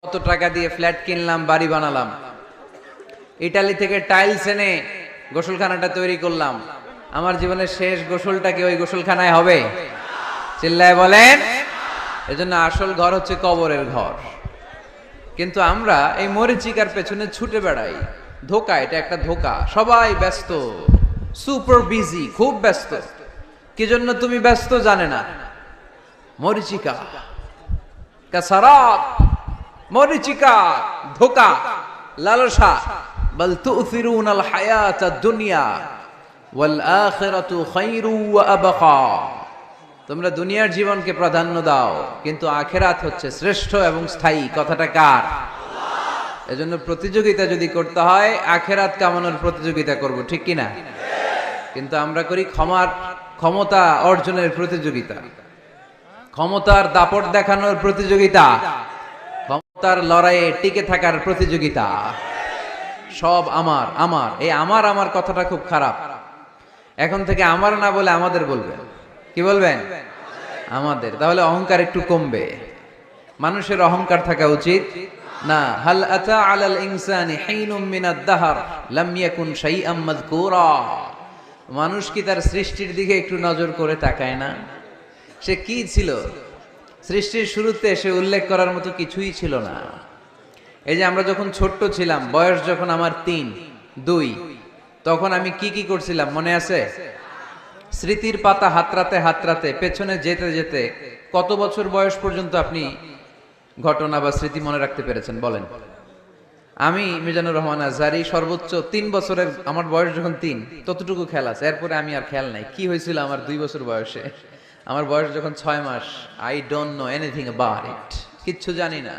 কত টাকা দিয়ে ফ্ল্যাট কিনলাম, বাড়ি বানালাম, ইটালি থেকে টাইলস এনে গোসলখানাটা তৈরি করলাম, আমার জীবনের শেষ গোসলটা কি ওই গোসলখানায় হবে? চিল্লায় বলেন। এজন্য আসল ঘর হচ্ছে কবরের ঘর। কিন্তু আমরা এই মরিচিকার পেছনে ছুটে বেড়াই। ধোকা, এটা একটা ধোকা। সবাই ব্যস্ত, সুপার বিজি, খুব ব্যস্ত। কি জন্য তুমি ব্যস্ত জানে না? মরিচিকা, কাসারাত, মরিচিকা, ধোকা, লালসা। বল তুসিরুনাল হায়াতাদ দুনিয়া ওয়াল আখিরাতু খায়রু ওয়া আবকা। তোমরা দুনিয়ার জীবনকে প্রাধান্য দাও, কিন্তু আখিরাত হচ্ছে শ্রেষ্ঠ এবং স্থায়ী। কথাটা কার? আল্লাহ। এজন্য প্রতিযোগিতা যদি করতে হয়, আখিরাত কামানোর প্রতিযোগিতা করব, ঠিক কি না? কিন্তু আমরা করি ক্ষমতা অর্জনের প্রতিযোগিতা, ক্ষমতার দাপট দেখানোর প্রতিযোগিতা, ক্ষমতার লড়াইয়ে টিকে থাকার প্রতিযোগিতা। সব আমার আমার, এই আমার আমার কথাটা খুব খারাপ। এখন থেকে আমার না বলে আমাদের বলবেন। কি বলবেন? আমাদের। তাহলে অহংকার একটু কমবে। মানুষের অহংকার থাকা উচিত না। হাল আতা আলাল ইনসানি হিনুম মিনাদ দাহর লাম ইয়াকুন শাইআম মাযকুরা। মানুষ কি তার সৃষ্টির দিকে একটু নজর করে তাকায় না? সে কি ছিল? সৃষ্টির শুরুতে সে উল্লেখ করার মতো কিছুই ছিল না। এই যে আমরা যখন ছোট্ট ছিলাম, বয়স যখন আমার 3, 2, তখন আমি কি কি করছিলাম মনে আছে? স্মৃতির পাতা হাতড়াতে হাতড়াতে পেছনে যেতে যেতে কত বছর বয়স পর্যন্ত আপনি ঘটনা বা স্মৃতি মনে রাখতে পেরেছেন বলেন? আমি মিজানুর রহমান আজহারি সর্বোচ্চ 3 বছরের, আমার বয়স যখন 3, ততটুকু খেয়াল আছে। এরপরে আমি আর খেয়াল নাই কি হয়েছিল আমার 2 বছর বয়সে। আমার বয়স যখন 6 মাস, I don't know anything about it, কিচ্ছু জানি না।